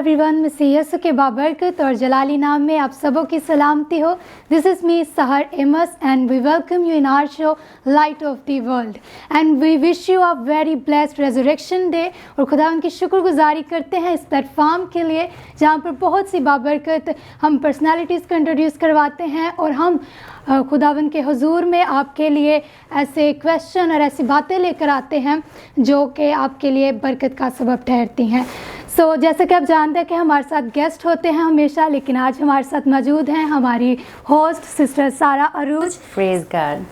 Everyone, मैं सैयद के बाबरकत और जलाली नाम में आप सबों की सलामती हो। दिस इज़ मी सहर एमस and we welcome you in our show light of the world and we wish you a very blessed resurrection day. और खुदा उनकी शुक्रगुजारी करते हैं इस प्लेटफॉर्म के लिए जहाँ पर बहुत सी बाबरकत हम पर्सनालिटीज़ को इंट्रोड्यूस करवाते हैं और हम खुदावन के हुजूर में आपके लिए ऐसे क्वेश्चन और ऐसी बातें लेकर आते हैं जो कि आपके लिए बरकत का सबब ठहरती हैं। सो जैसे कि आप जानते हैं कि हमारे साथ गेस्ट होते हैं हमेशा, लेकिन आज हमारे साथ मौजूद हैं हमारी host sister Sara Arooj. Praise God.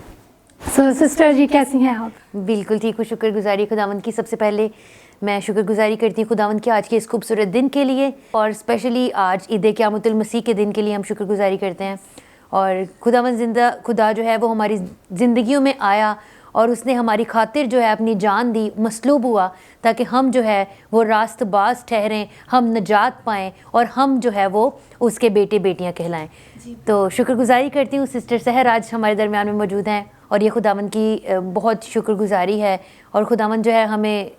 So sister ji कैसी हैं आप? बिल्कुल ठीक हूँ, शुक्रगुजारी खुदावंद की। सबसे पहले मैं शुक्रगुजारी करती हूँ खुदावंद की आज के इस खूबसूरत दिन के लिए, और स्पेशली आज ईद क़यामतुल मसीह के दिन के लिए हम शुक्रगुजारी करते हैं। और खुदावंद जिंदा खुदा जो है वो हमारी ज़िंदगियों में आया और उसने हमारी खातिर जो है अपनी जान दी, मसलूब हुआ, ताकि हम जो है वो रास्तबाज ठहरें, हम नजात पाएँ और हम जो है वो उसके बेटे बेटियां कहलाएं। तो शुक्रगुजारी करती हूँ। सिस्टर सहर आज हमारे दरमियान में मौजूद हैं और ये खुदावंद की बहुत शुक्रगुजारी है। और खुदावंद जो है हमें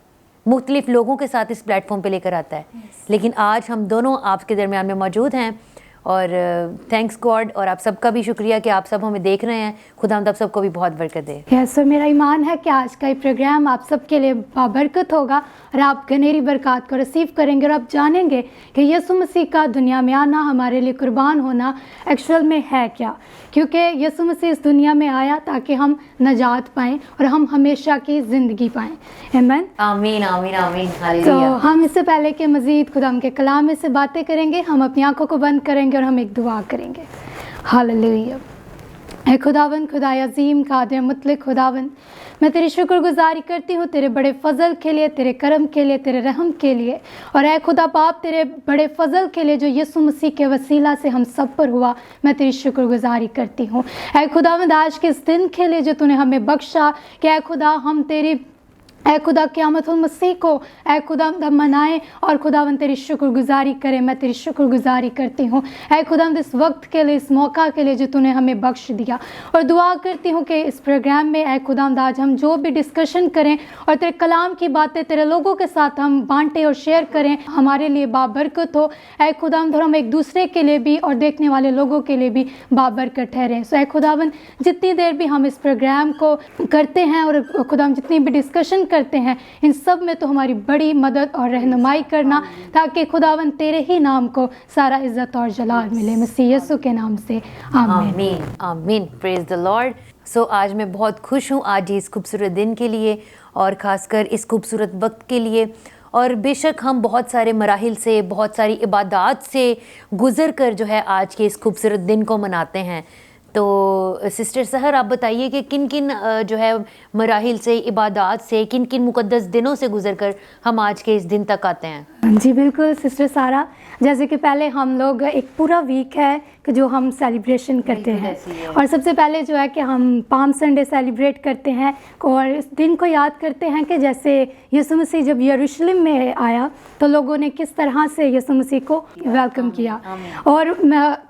मुख्तलिफ लोगों के साथ इस प्लेटफॉर्म पे लेकर आता है, लेकिन आज हम दोनों आपके दरमियान में मौजूद हैं और थैंक्स गॉड। और आप सबका भी शुक्रिया कि आप सब हमें देख रहे हैं। खुदावंद आप सबको भी बहुत बरकत दे। यस, सो मेरा ईमान है कि आज का ये प्रोग्राम आप सबके लिए बाबरकत होगा और आप गनेरी बरकत को रिसीव करेंगे और आप जानेंगे कि यीशु मसीह का दुनिया में आना, हमारे लिए कुर्बान होना एक्चुअल में है क्या। क्योंकि यीशु मसीह इस दुनिया में आया ताकि हम नजात पाएँ और हम हमेशा की ज़िंदगी पाएँ। आमीन आमीन आमीन आमीन। तो हालेलुया। हम इससे पहले कि मज़ीद खुदा के कलाम में से बातें करेंगे, हम अपनी आंखों को बंद करेंगे और हम एक दुआ करेंगे। हालेलुया। ऐ खुदावन, खुदा अज़ीम, कादिर मुतलक खुदावन, मैं तेरी शुक्रगुजारी करती हूँ तेरे बड़े फ़ज़ल के लिए, तेरे करम के लिए, तेरे रहम के लिए। और ऐ खुदा बाप, तेरे बड़े फ़ज़ल के लिए जो यीशु मसीह के वसीला से हम सब पर हुआ, मैं तेरी शुक्रगुजारी करती हूँ। ऐ खुदावंद, आज के इस दिन के लिए जो तूने हमें बख्शा, कि ऐ खुदा हम तेरी ऐ खुदा क़यामतुल मसीह को ऐ खुदावंद हम मनाएं और खुदावंद तेरी शुक्रगुजारी करें। मैं तेरी शुक्रगुजारी करती हूँ ऐ खुदावंद इस वक्त के लिए, इस मौका के लिए जो तूने हमें बख्श दिया। और दुआ करती हूँ कि इस प्रोग्राम में ऐ खुदावंद आज हम जो भी डिस्कशन करें और तेरे कलाम की बातें तेरे लोगों के साथ हम बांटें और शेयर करें, हमारे लिए बाबरकत हो ऐ खुदावंद, और हम एक दूसरे के लिए भी और देखने वाले लोगों के लिए भी बाबरकत ठहरें। सो ऐ खुदावंद, जितनी देर भी हम इस प्रोग्राम को करते हैं और खुदावंद जितनी भी डिस्कशन करते हैं, इन सब में तो हमारी बड़ी मदद और रहनुमाई करना, ताकि खुदावन तेरे ही नाम को सारा इज्जत और जलाल मिले। मसीह यीशु के नाम से आमीन आमीन आमीन। Praise the Lord. सो आज मैं बहुत खुश हूँ आज इस खूबसूरत दिन के लिए और ख़ासकर इस खूबसूरत वक्त के लिए। और बेशक हम बहुत सारे मराहिल से, बहुत सारी इबादत से गुज़र कर जो है आज के इस खूबसूरत दिन को मनाते हैं। तो सिस्टर सहर, आप बताइए कि किन किन जो है मराहिल से, इबादत से, किन किन मुक़द्दस दिनों से गुज़र कर हम आज के इस दिन तक आते हैं? जी बिल्कुल सिस्टर सारा, जैसे कि पहले हम लोग एक पूरा वीक है कि जो हम सेलिब्रेशन करते हैं, और सबसे पहले जो है कि हम पाम संडे सेलिब्रेट करते हैं और इस दिन को याद करते हैं कि जैसे यीशु मसीह जब यरूशलेम में आया तो लोगों ने किस तरह से यीशु मसीह को वेलकम किया। और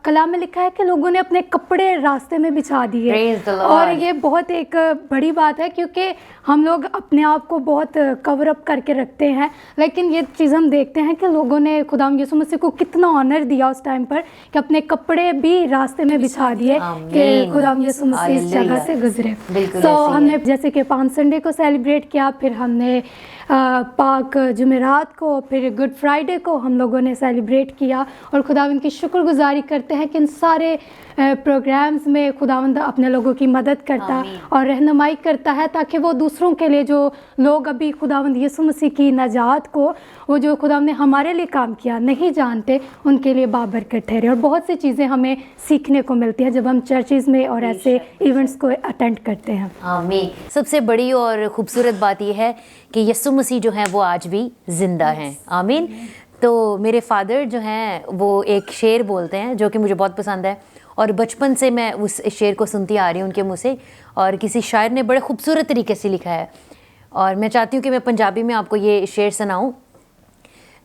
कलाम में लिखा है कि लोगों ने अपने कपड़े रास्ते में बिछा दिए, और ये बहुत एक बड़ी बात है क्योंकि हम लोग अपने आप को बहुत कवर अप करके रखते हैं, लेकिन ये चीज़ हम देखते हैं कि लोगों ने खुदा यीशु मसीह को कितना ऑनर दिया उस टाइम पर कि अपने कपड़े भी रास्ते में बिछा दिए कि खुदा यीशु मसीह इस जगह से गुजरे। तो हमने जैसे कि पाम संडे को सेलिब्रेट किया, फिर हमने पाक जुमेरात को, फिर गुड फ्राइडे को हम लोगों ने सेलिब्रेट किया। और खुदावंद की शुक्रगुजारी करते हैं कि इन सारे प्रोग्राम्स में खुदावंद अपने लोगों की मदद करता और रहनुमाई करता है, ताकि वो दूसरों के लिए, जो लोग अभी खुदावंद यीशु मसीह की नजात को, वो जो खुदावंद ने हमारे लिए काम किया नहीं जानते, उनके लिए बाबरकत ठहरे। और बहुत सी चीज़ें हमें सीखने को मिलती है जब हम चर्चेज़ में और ऐसे इवेंट्स को अटेंड करते हैं। आमीन। सबसे बड़ी और ख़ूबसूरत बात यह है कि यीशु मसीह जो हैं वो आज भी ज़िंदा हैं। आमीन। तो मेरे फादर जो हैं वो एक शेर बोलते हैं जो कि मुझे बहुत पसंद है, और बचपन से मैं उस शेर को सुनती आ रही हूँ उनके मुँह से, और किसी शायर ने बड़े खूबसूरत तरीके से लिखा है, और मैं चाहती हूँ कि मैं पंजाबी में आपको ये शेर सुनाऊँ।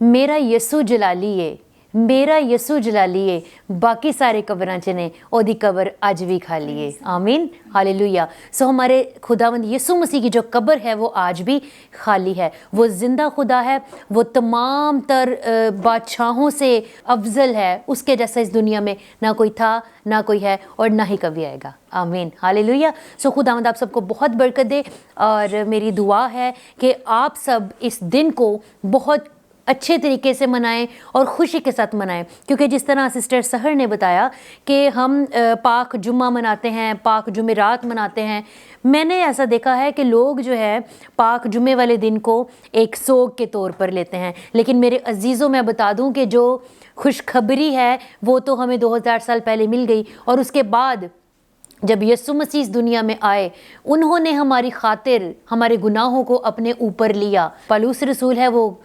मेरा यस्सू जलाली है, मेरा यसू जलालिए बाकी सारे कब्रां च ने ओदी कब्र अज भी खाली है। आमीन, हालेलुया। सो हमारे खुदावंद यसू मसीह की जो कब्र है वो आज भी खाली है। वो जिंदा खुदा है, वो तमाम तर बादशाहों से अफजल है, उसके जैसा इस दुनिया में ना कोई था, ना कोई है और ना ही कभी आएगा। आमीन, हालेलुया। सो खुदावंद आप सबको बहुत बरकत दे और मेरी दुआ है कि आप सब इस दिन को बहुत अच्छे तरीके से मनाएं और ख़ुशी के साथ मनाएं, क्योंकि जिस तरह सिस्टर सहर ने बताया कि हम पाक जुम्मा मनाते हैं, पाक जुमेरात मनाते हैं, मैंने ऐसा देखा है कि लोग जो है पाक जुम्मे वाले दिन को एक सोग के तौर पर लेते हैं। लेकिन मेरे अजीज़ों, मैं बता दूं कि जो खुशखबरी है वो तो हमें 2000 साल पहले मिल गई, और उसके बाद जब यीशु मसीह इस दुनिया में आए, उन्होंने हमारी खातिर हमारे गुनाहों को अपने ऊपर लिया। पौलुस रसूल है, वो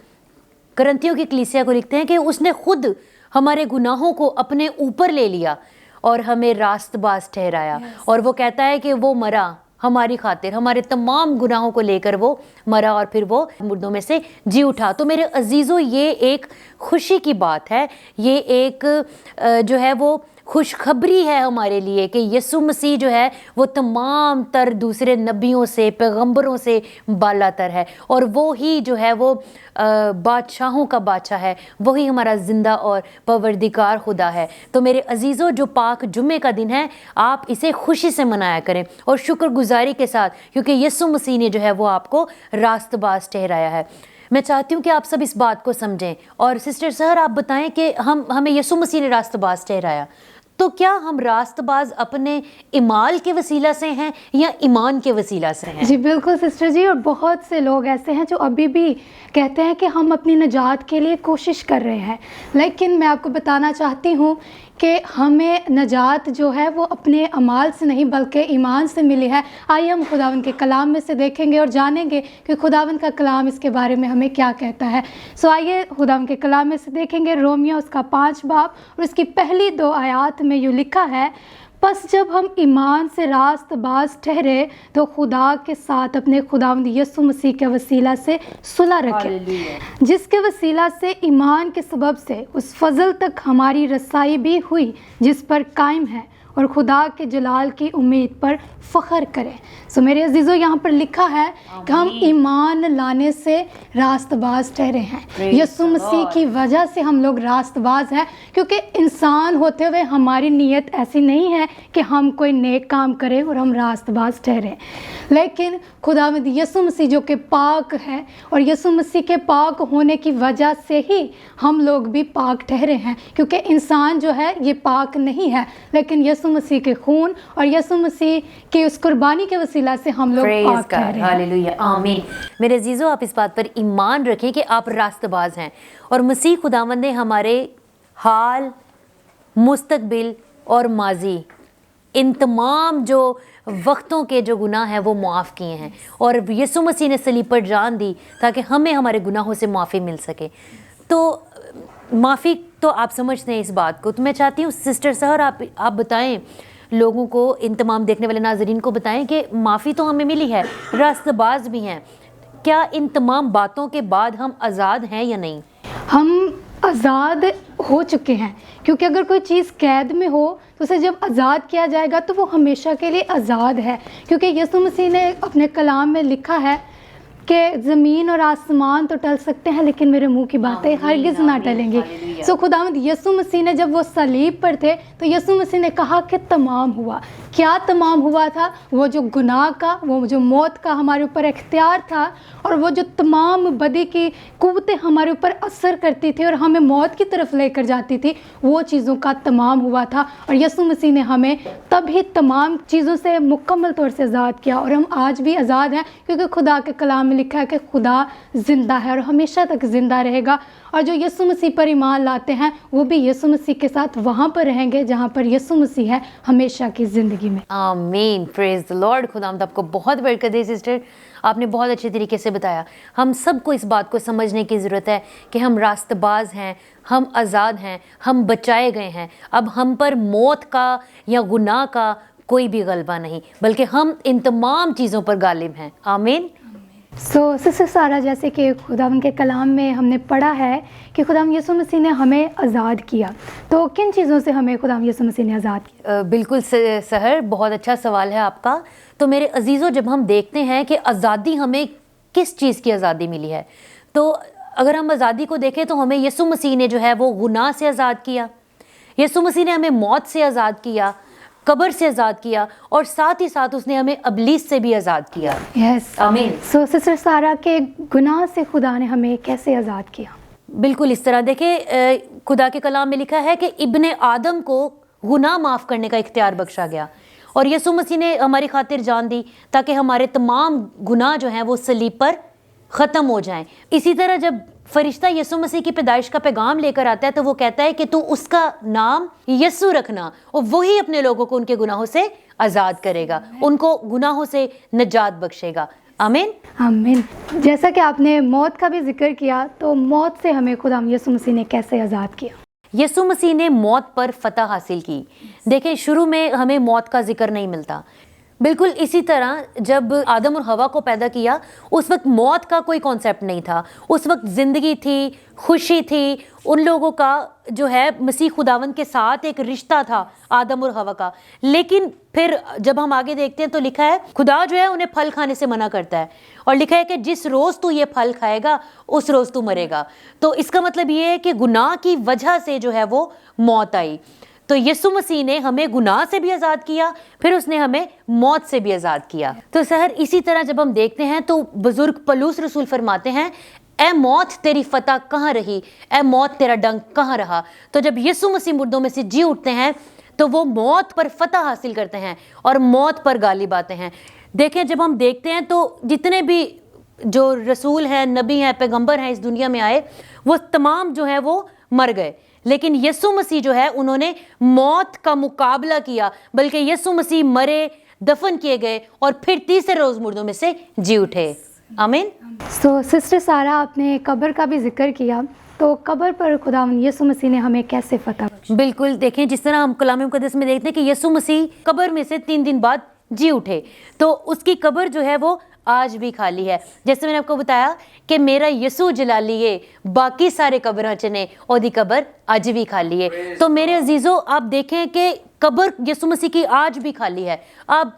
करंथियों की कलीसिया को लिखते हैं कि उसने खुद हमारे गुनाहों को अपने ऊपर ले लिया और हमें रास्तबाज ठहराया। और वो कहता है कि वो मरा हमारी खातिर, हमारे तमाम गुनाहों को लेकर वो मरा और फिर वो मुर्दों में से जी उठा। तो मेरे अजीज़ों, ये एक खुशी की बात है, ये एक जो है वो खुशखबरी है हमारे लिए कि यीशु मसीह जो है वो तमाम तर दूसरे नबियों से, पैगंबरों से बालातर है, और वो ही जो है वो बादशाहों का बादशाह है, वही हमारा ज़िंदा और परवरदिगार खुदा है। तो मेरे अजीज़ों, जो पाक जुम्मे का दिन है, आप इसे खुशी से मनाया करें और शुक्रगुजारी के साथ, क्योंकि यीशु मसीह ने जो है वो आपको रास्तबाज ठहराया है। मैं चाहती हूँ कि आप सब इस बात को समझें। और सिस्टर सहर, आप बताएं कि हमें यीशु मसीह ने रास्तबाज ठहराया, तो क्या हम रास्तबाज अपने इमाल के वसीला से हैं या ईमान के वसीला से हैं? जी बिल्कुल सिस्टर जी, और बहुत से लोग ऐसे हैं जो अभी भी कहते हैं कि हम अपनी नजात के लिए कोशिश कर रहे हैं, लेकिन मैं आपको बताना चाहती हूँ कि हमें नजात जो है वो अपने अमाल से नहीं बल्कि ईमान से मिली है। आइए हम खुदावंद के कलाम में से देखेंगे और जानेंगे कि खुदावंद का कलाम इसके बारे में हमें क्या कहता है। सो आइए खुदावंद के कलाम में से देखेंगे रोमियो उसका 5 बाब और उसकी पहली 2 आयत में यूँ लिखा है, बस जब हम ईमान से रास्तबाज ठहरे तो खुदा के साथ अपने खुदावंद यीशु मसीह के वसीला से सुलह रखें, जिसके वसीला से ईमान के सबब से उस फजल तक हमारी रसाई भी हुई जिस पर कायम है, और खुदा के जलाल की उम्मीद पर फ़ख्र करें। सो मेरे अजीज़ों, यहाँ पर लिखा है कि हम ईमान लाने से रास्तबाज ठहरे हैं। यीशु मसीह की वजह से हम लोग रास्तबाज हैं, क्योंकि इंसान होते हुए हमारी नीयत ऐसी नहीं है कि हम कोई नेक काम करें और हम रास्तबाज ठहरें, लेकिन खुदावंद यीशु मसीह जो कि पाक है, और यीशु मसीह के पाक होने की वजह से ही हम लोग भी पाक ठहरे हैं, क्योंकि इंसान जो है ये पाक नहीं है, लेकिन यीशु मसीह के खून और यीशु मसीह की उस कुर्बानी के वसीला से हम लोग पाक ठहरे हैं। हालेलुया, आमीन। मेरे अजीज़ों, आप इस बात पर ईमान रखें कि आप रास्तबाज हैं, और मसीह खुदावंद ने हमारे हाल, मुस्तकबिल और माजी, इन तमाम जो वक्तों के जो गुनाह हैं वो माफ़ किए हैं, और यीशु मसीह ने सलीब पर जान दी ताकि हमें हमारे गुनाहों से माफ़ी मिल सके। तो माफ़ी तो आप समझते हैं इस बात को। तो मैं चाहती हूँ सिस्टर सहर, आप बताएं लोगों को, इन तमाम देखने वाले नाज़रीन को बताएं कि माफ़ी तो हमें मिली है, रास्तबाज भी हैं, क्या इन तमाम बातों के बाद हम आज़ाद हैं या नहीं? हम आज़ाद हो चुके हैं, क्योंकि अगर कोई चीज़ कैद में हो तो उसे जब आज़ाद किया जाएगा तो वो हमेशा के लिए आज़ाद है, क्योंकि यीशु मसीह ने अपने कलाम में लिखा है कि ज़मीन और आसमान तो टल सकते हैं लेकिन मेरे मुंह की बातें हरगिज़ ना टलेंगी। सो खुदावंद यीशु मसीह ने जब वो सलीब पर थे तो यीशु मसीह ने कहा कि तमाम हुआ। क्या तमाम हुआ था? वो जो गुनाह का, वो जो मौत का हमारे ऊपर इख्तियार था, और वो जो तमाम बदी की कुव्वतें हमारे ऊपर असर करती थी और हमें मौत की तरफ लेकर जाती थी, वो चीज़ों का तमाम हुआ था। और यीशु मसीह ने हमें तभी तमाम चीज़ों से मुकम्मल तौर से आज़ाद किया, और हम आज भी आज़ाद हैं, क्योंकि खुदा के कलाम में लिखा है कि खुदा ज़िंदा है और हमेशा तक ज़िंदा रहेगा। और जो यीशु मसीह पर ईमान लाते हैं वो भी यीशु मसीह के साथ वहाँ पर रहेंगे जहाँ पर यीशु मसीह है हमेशा की ज़िंदगी में। आमीन, प्रेज द लॉर्ड। खुदावंद आपको बहुत बरकत दे सिस्टर, आपने बहुत अच्छे तरीके से बताया। हम सबको इस बात को समझने की ज़रूरत है कि हम रास्तबाज हैं, हम आज़ाद हैं, हम बचाए गए हैं। अब हम पर मौत का या गुनाह का कोई भी गलबा नहीं, बल्कि हम इन तमाम चीज़ों पर गालिब हैं। आमीन। सो सिस्टर सारा, जैसे कि खुदावंद के कलाम में हमने पढ़ा है कि खुदावंद यीशु मसीह ने हमें आज़ाद किया, तो किन चीज़ों से हमें खुदावंद यीशु मसीह ने आज़ाद किया? बिल्कुल सहर, बहुत अच्छा सवाल है आपका। तो मेरे अजीज़ों, जब हम देखते हैं कि आज़ादी, हमें किस चीज़ की आज़ादी मिली है, तो अगर हम आज़ादी को देखें तो हमें यीशु मसीह ने जो है वो गुनाह से आज़ाद किया, यीशु मसीह ने हमें मौत से आज़ाद किया, कब्र से आज़ाद किया, और साथ ही साथ उसने हमें अबलीस से भी आज़ाद किया। यस, आमीन। सो सिस्टर सारा, के गुनाह से खुदा ने हमें कैसे आज़ाद किया? बिल्कुल इस तरह, देखिए खुदा के कलाम में लिखा है कि इब्ने आदम को गुनाह माफ़ करने का इख्तियार बख्शा गया, और यीशु मसीह ने हमारी खातिर जान दी ताकि हमारे तमाम गुनाह जो हैं वो सलीब पर ख़त्म हो जाएं। इसी तरह जब फरिश्ता यीशु मसीह की पैदाइश का पैगाम लेकर आता है तो वो कहता है कि तू उसका नाम यीशु रखना, और वही अपने लोगों को उनके गुनाहों से आज़ाद करेगा, उनको गुनाहों से निजात बख्शेगा। आमीन, आमीन। जैसा कि आपने मौत का भी जिक्र किया, तो मौत से हमें खुदा यीशु मसीह ने कैसे आज़ाद किया? यीशु मसीह ने मौत पर फतह हासिल की। देखें, शुरू में हमें मौत का जिक्र नहीं मिलता। बिल्कुल इसी तरह जब आदम और हवा को पैदा किया, उस वक्त मौत का कोई कॉन्सेप्ट नहीं था। उस वक्त ज़िंदगी थी, खुशी थी, उन लोगों का जो है मसीह खुदावंद के साथ एक रिश्ता था आदम और हवा का। लेकिन फिर जब हम आगे देखते हैं तो लिखा है खुदा जो है उन्हें फल खाने से मना करता है, और लिखा है कि जिस रोज़ तू ये फल खाएगा उस रोज़ तू मरेगा। तो इसका मतलब ये है कि गुनाह की वजह से जो है वो मौत आई। तो यीशु मसीह ने हमें गुनाह से भी आज़ाद किया, फिर उसने हमें मौत से भी आज़ाद किया। तो सहर, इसी तरह जब हम देखते हैं तो बुजुर्ग पौलुस रसूल फरमाते हैं, ए मौत तेरी फतह कहाँ रही, ए मौत तेरा डंक कहाँ रहा। तो जब यीशु मसीह मुर्दों में से जी उठते हैं तो वो मौत पर फतह हासिल करते हैं और मौत पर गालिब आते हैं। देखें, जब हम देखते हैं तो जितने भी जो रसूल हैं, नबी हैं, पैगंबर हैं इस दुनिया में आए, वो तमाम जो हैं वो मर गए, लेकिन यीशु मसीह जो है उन्होंने मौत का मुकाबला किया, बल्कि यीशु मसीह मरे, दफन किए गए और फिर तीसरे रोज़ मुर्दों में से जी उठे। आमीन। सो सिस्टर सारा, आपने कब्र का भी जिक्र किया, तो कब्र पर खुदावंद यीशु मसीह ने हमें कैसे फतह बख्शी? बिल्कुल, देखें जिस तरह हम कलाम मुक़द्दस में देखते हैं कि यीशु मसीह कब्र में से 3 दिन बाद जी उठे, तो उसकी कब्र जो है वो आज भी खाली है। जैसे मैंने आपको बताया कि मेरा यसू जलालिए बाकी सारे कब्रां च ने, ओदी कब्र आज भी खाली है। तो मेरे अजीज़ों, आप देखें कि कब्र यीशु मसीह की आज भी खाली है। आप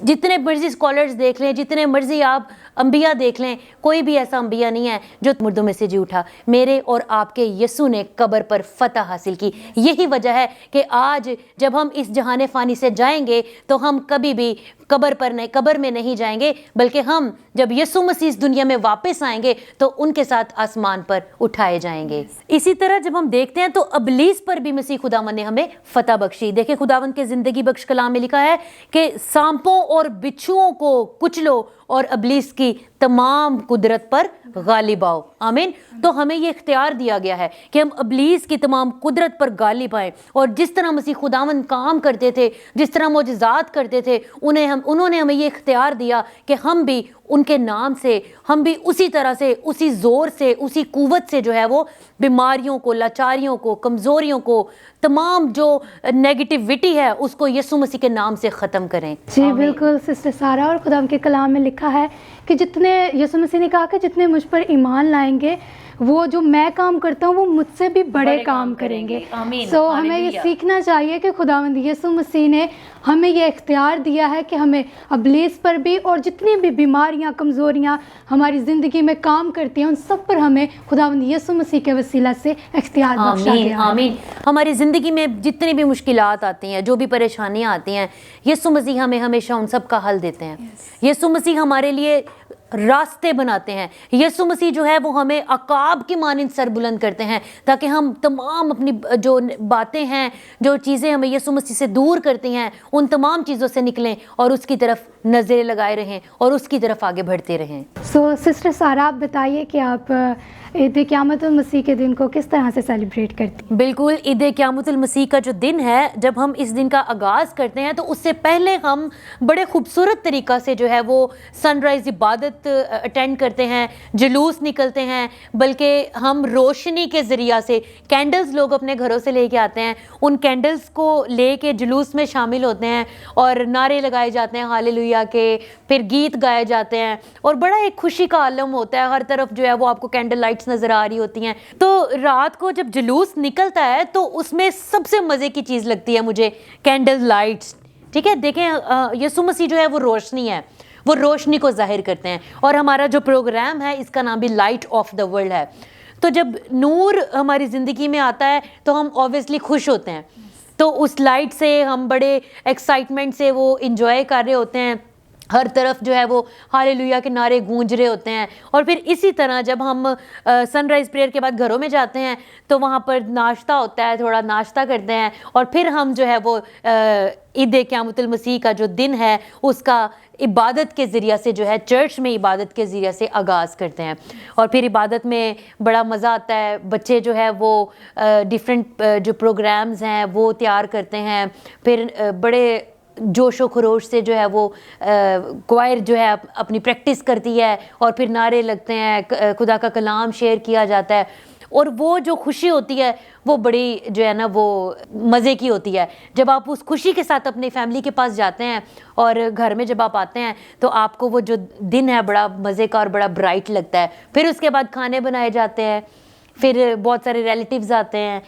जितने मर्जी स्कॉलर्स देख लें, जितने मर्जी आप अंबिया देख लें, कोई भी ऐसा अंबिया नहीं है जो मुर्दों में से जी उठा। मेरे और आपके यीशु ने कब्र पर फतह हासिल की। यही वजह है कि आज जब हम इस जहान फ़ानी से जाएंगे तो हम कभी भी कब्र में नहीं जाएंगे, बल्कि हम जब यीशु मसीह इस दुनिया में वापस आएंगे तो उनके साथ आसमान पर उठाए जाएंगे। इसी तरह जब हम देखते हैं तो अबलीस पर भी मसीह खुदावन ने हमें फतह बख्शी। देखिए, खुदावन के ज़िंदगी बख्श कलाम में लिखा है कि सांपों और बिच्छुओं को कुचलो और अबलीस की तमाम कुदरत पर गालिब आओ। आमीन। तो हमें ये इख्तियार दिया गया है कि हम अबलीस की तमाम कुदरत पर गालिब आएँ, और जिस तरह मसीह खुदावन काम करते थे, जिस तरह मौजज़ात करते थे, उन्होंने हमें ये इख्तियार दिया कि हम भी उनके नाम से, हम भी उसी तरह से, उसी ज़ोर से, उसी कुव्वत से जो है वो बीमारियों को, लाचारियों को, कमज़ोरियों को, तमाम जो नेगेटिविटी है उसको यीशु मसीह के नाम से ख़त्म करें। जी बिल्कुल सिस्टर सारा, और खुदा के कलाम में लिखा है कि जितने यीशु मसीह ने कहा कि जितने मुझ पर ईमान लाएंगे वो जो मैं काम करता हूँ वो मुझसे भी बड़े काम करेंगे। सो हमें ये सीखना चाहिए कि खुदावंद यीशु मसीह ने हमें ये इख्तियार दिया है कि हमें अबलीस पर भी और जितनी भी बीमारियाँ, कमज़ोरियाँ हमारी ज़िंदगी में काम करती हैं, उन सब पर हमें खुदावंद यीशु मसीह के वसीला से इख्तियार बख्शा गया है। आमीन। हमारी ज़िंदगी में जितनी भी मुश्किलात आती हैं, जो भी परेशानियाँ आती हैं, यीशु मसीह हमें हमेशा उन सब का हल देते हैं। यीशु मसीह हमारे लिए रास्ते बनाते हैं। यीशु मसीह जो है वो हमें अकाब की मानिंद सर बुलंद करते हैं, ताकि हम तमाम अपनी जो बातें हैं, जो चीज़ें हमें यीशु मसीह से दूर करती हैं, उन तमाम चीज़ों से निकलें और उसकी तरफ नज़रें लगाए रहें और उसकी तरफ आगे बढ़ते रहें। सो सिस्टर सारा, आप बताइए कि आप ईद क़यामतुल मसीह के दिन को किस तरह से सेलिब्रेट करती हैं? बिल्कुल, ईद क़यामतुल मसीह का जो दिन है, जब हम इस दिन का आगाज़ करते हैं तो उससे पहले हम बड़े खूबसूरत तरीक़ा से जो है वो सनराइज़ इबादत عبادت اٹینڈ کرتے ہیں, جلوس نکلتے ہیں, بلکہ ہم روشنی کے ذریعہ سے کینڈلز لوگ اپنے گھروں سے لے کے آتے ہیں, ان کینڈلز کو لے کے جلوس میں شامل ہوتے ہیں اور نعرے لگائے جاتے ہیں ہاللویا کے, پھر گیت گائے جاتے ہیں اور بڑا ایک خوشی کا عالم ہوتا ہے. ہر طرف جو ہے وہ آپ کو کینڈل لائٹس نظر آ رہی ہوتی ہیں. تو رات کو جب جلوس نکلتا ہے تو اس میں سب سے مزے کی چیز لگتی ہے مجھے کینڈل لائٹس. ٹھیک ہے, دیکھیں یسوع مسیح جو ہے وہ روشنی ہے, وہ روشنی کو ظاہر کرتے ہیں, اور ہمارا جو پروگرام ہے اس کا نام بھی لائٹ آف دا ورلڈ ہے. تو جب نور ہماری زندگی میں آتا ہے تو ہم اوبیسلی خوش ہوتے ہیں, تو اس لائٹ سے ہم بڑے ایکسائٹمنٹ سے وہ انجوائے کر رہے ہوتے ہیں. ہر طرف جو ہے وہ ہاللویا کے نعرے گونج رہے ہوتے ہیں. اور پھر اسی طرح جب ہم سن رائز پریئر کے بعد گھروں میں جاتے ہیں تو وہاں پر ناشتہ ہوتا ہے, تھوڑا ناشتہ کرتے ہیں, اور پھر ہم جو ہے وہ عید قیامت المسیح کا جو دن ہے اس کا عبادت کے ذریعہ سے جو ہے چرچ میں عبادت کے ذریعہ سے آغاز کرتے ہیں. اور پھر عبادت میں بڑا مزہ آتا ہے. بچے جو ہے وہ ڈیفرنٹ جو پروگرامز ہیں وہ تیار کرتے ہیں, پھر بڑے جوش و خروش سے جو ہے وہ کوائر جو ہے اپنی پریکٹس کرتی ہے, اور پھر نعرے لگتے ہیں, خدا کا کلام شیئر کیا جاتا ہے, اور وہ جو خوشی ہوتی ہے وہ بڑی جو ہے نا وہ مزے کی ہوتی ہے. جب آپ اس خوشی کے ساتھ اپنی فیملی کے پاس جاتے ہیں اور گھر میں جب آپ آتے ہیں تو آپ کو وہ جو دن ہے بڑا مزے کا اور بڑا برائٹ لگتا ہے. پھر اس کے بعد کھانے بنائے جاتے ہیں, پھر بہت سارے ریلیٹیوز آتے ہیں.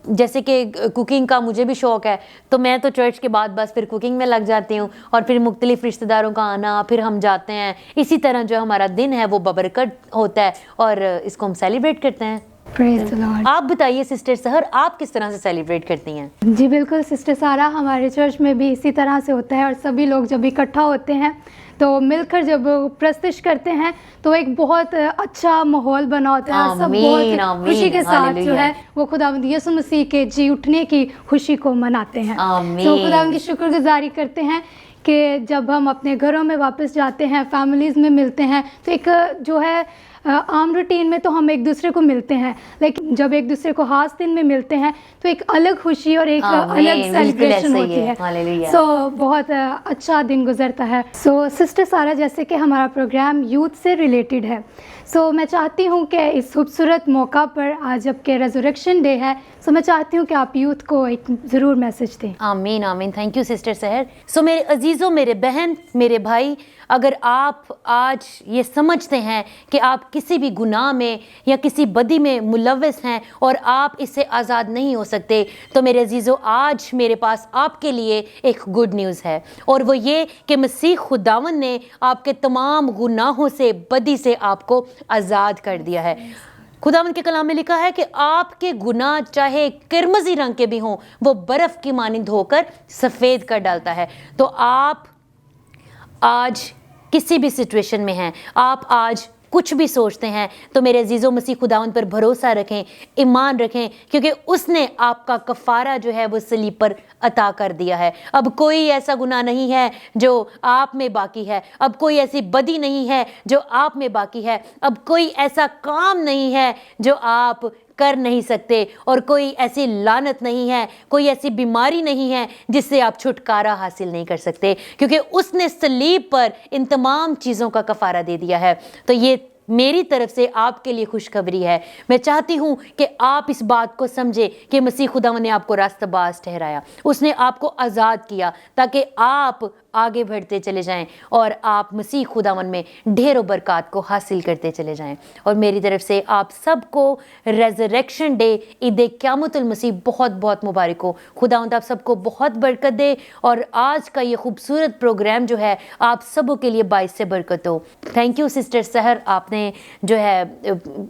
جیسے کہ کوکنگ کا مجھے بھی شوق ہے, تو میں تو چرچ کے بعد بس پھر کوکنگ میں لگ جاتی ہوں, اور پھر مختلف رشتہ داروں کا آنا, پھر ہم جاتے ہیں. اسی طرح جو ہمارا دن ہے وہ ببرکت ہوتا ہے اور اس کو ہم سیلیبریٹ کرتے ہیں. Praise the Lord. آپ بتائیے سسٹر سحر, آپ کس طرح سے سیلیبریٹ کرتی ہیں؟ جی بالکل سسٹر سارا, ہمارے چرچ میں بھی اسی طرح سے ہوتا ہے, اور سبھی لوگ جب اکٹھا ہوتے ہیں تو مل کر جب پرستش کرتے ہیں تو ایک بہت اچھا ماحول بنا ہوتا ہے, اور سب بہت خوشی کے ساتھ جو ہے وہ خداوند یسوع مسیح کے جی اٹھنے کی خوشی کو مناتے ہیں. تو خداوند کی شکر گزاری کرتے ہیں کہ جب ہم اپنے گھروں میں واپس جاتے ہیں, فیملیز میں ملتے ہیں, تو ایک جو ہے عام روٹین میں تو ہم ایک دوسرے کو ملتے ہیں, لیکن جب ایک دوسرے کو خاص دن میں ملتے ہیں تو ایک الگ خوشی اور ایک الگ سیلیبریشن ہوتی ہے. سو بہت اچھا دن گزرتا ہے. سو سسٹر سارا, جیسے کہ ہمارا پروگرام یوتھ سے ریلیٹڈ ہے, سو میں چاہتی ہوں کہ اس خوبصورت موقع پر آج جب کہ ریزوریکشن ڈے ہے, سو میں چاہتی ہوں کہ آپ یوتھ کو ایک ضرور میسج دیں. آمین آمین. تھینک یو سسٹر سحر. سو میرے عزیزوں, میرے بہن, میرے بھائی, اگر آپ آج یہ سمجھتے ہیں کہ آپ کسی بھی گناہ میں یا کسی بدی میں ملوث ہیں اور آپ اس سے آزاد نہیں ہو سکتے, تو میرے عزیزوں آج میرے پاس آپ کے لیے ایک گڈ نیوز ہے, اور وہ یہ کہ مسیح خداوند نے آپ کے تمام گناہوں سے, بدی سے آپ کو آزاد کر دیا ہے. خداوند کے کلام میں لکھا ہے کہ آپ کے گناہ چاہے کرمزی رنگ کے بھی ہوں, وہ برف کی مانند ہو کر سفید کر ڈالتا ہے. تو آپ آج کسی بھی سچویشن میں ہیں, آپ آج کچھ بھی سوچتے ہیں, تو میرے عزیزوں مسیح خداوند پر بھروسہ رکھیں, ایمان رکھیں, کیونکہ اس نے آپ کا کفارہ جو ہے وہ صلیب پر عطا کر دیا ہے. اب کوئی ایسا گناہ نہیں ہے جو آپ میں باقی ہے, اب کوئی ایسی بدی نہیں ہے جو آپ میں باقی ہے, اب کوئی ایسا کام نہیں ہے جو آپ کر نہیں سکتے, اور کوئی ایسی لعنت نہیں ہے, کوئی ایسی بیماری نہیں ہے جس سے آپ چھٹکارا حاصل نہیں کر سکتے, کیونکہ اس نے صلیب پر ان تمام چیزوں کا کفارہ دے دیا ہے. تو یہ میری طرف سے آپ کے لیے خوشخبری ہے. میں چاہتی ہوں کہ آپ اس بات کو سمجھیں کہ مسیح خداوند نے آپ کو راستہ باز ٹھہرایا, اس نے آپ کو آزاد کیا تاکہ آپ آگے بڑھتے چلے جائیں اور آپ مسیح خداوند میں ڈھیروں برکات کو حاصل کرتے چلے جائیں. اور میری طرف سے آپ سب کو ریزریکشن ڈے, عید قیامت المسیح بہت بہت مبارک ہو. خداوند آپ سب کو بہت برکت دے, اور آج کا یہ خوبصورت پروگرام جو ہے آپ سبوں کے لیے باعث سے برکت ہو. تھینک یو سسٹر سحر, آپ نے جو ہے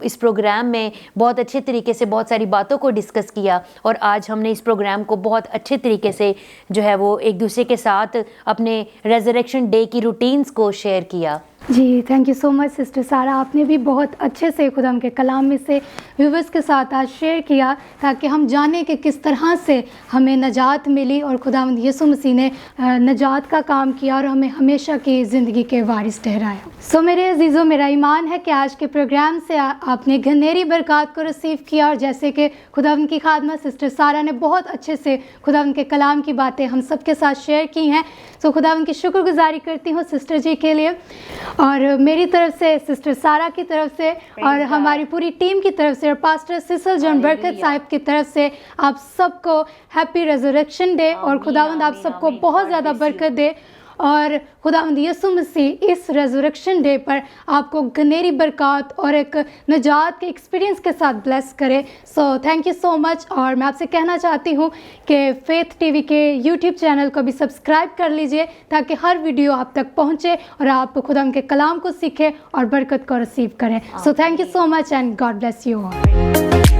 اس پروگرام میں بہت اچھے طریقے سے بہت ساری باتوں کو ڈسکس کیا, اور آج ہم نے اس پروگرام کو بہت اچھے طریقے سے جو ہے وہ ایک دوسرے کے ساتھ اپنے ریزریکشن ڈے کی روٹینز کو شیئر کیا. جی thank you so much sister Sara, آپ نے بھی بہت اچھے سے خدا کے کلام میں سے ویورز کے ساتھ آج شیئر کیا تاکہ ہم جانیں کہ کس طرح سے ہمیں نجات ملی, اور خداوند یسوع مسیح نے نجات کا کام کیا اور ہمیں ہمیشہ کی زندگی کے وارث ٹھہرایا. سو میرے عزیزوں, میرا ایمان ہے کہ آج کے پروگرام سے آپ نے گھنیری برکات کو ریسیو کیا, اور جیسے کہ خداوند کی خادمہ سسٹر سارا نے بہت اچھے سے خداوند کے کلام کی باتیں ہم سب کے ساتھ شیئر کی ہیں. سو خداوند کی شکر گزاری کرتی ہوں سسٹر جی کے لیے. اور میری طرف سے سسٹر سارہ کی طرف سے اور ہماری پوری ٹیم کی طرف سے اور پاسٹر سسل جان برکت صاحب کی طرف سے آپ سب کو ہیپی ریزریکشن ڈے، اور خداوند آپ سب کو بہت زیادہ برکت دے، اور خداوند یسوع مسیح اس ریزریکشن ڈے پر آپ کو گھنیری برکات اور ایک نجات کے ایکسپیرینس کے ساتھ بلیس کرے۔ سو تھینک یو سو مچ۔ اور میں آپ سے کہنا چاہتی ہوں کہ فیتھ ٹی وی کے یوٹیوب چینل کو بھی سبسکرائب کر لیجئے تاکہ ہر ویڈیو آپ تک پہنچے اور آپ خداوند کے کلام کو سیکھیں اور برکت کو ریسیو کریں۔ So thank you so much and God bless you all.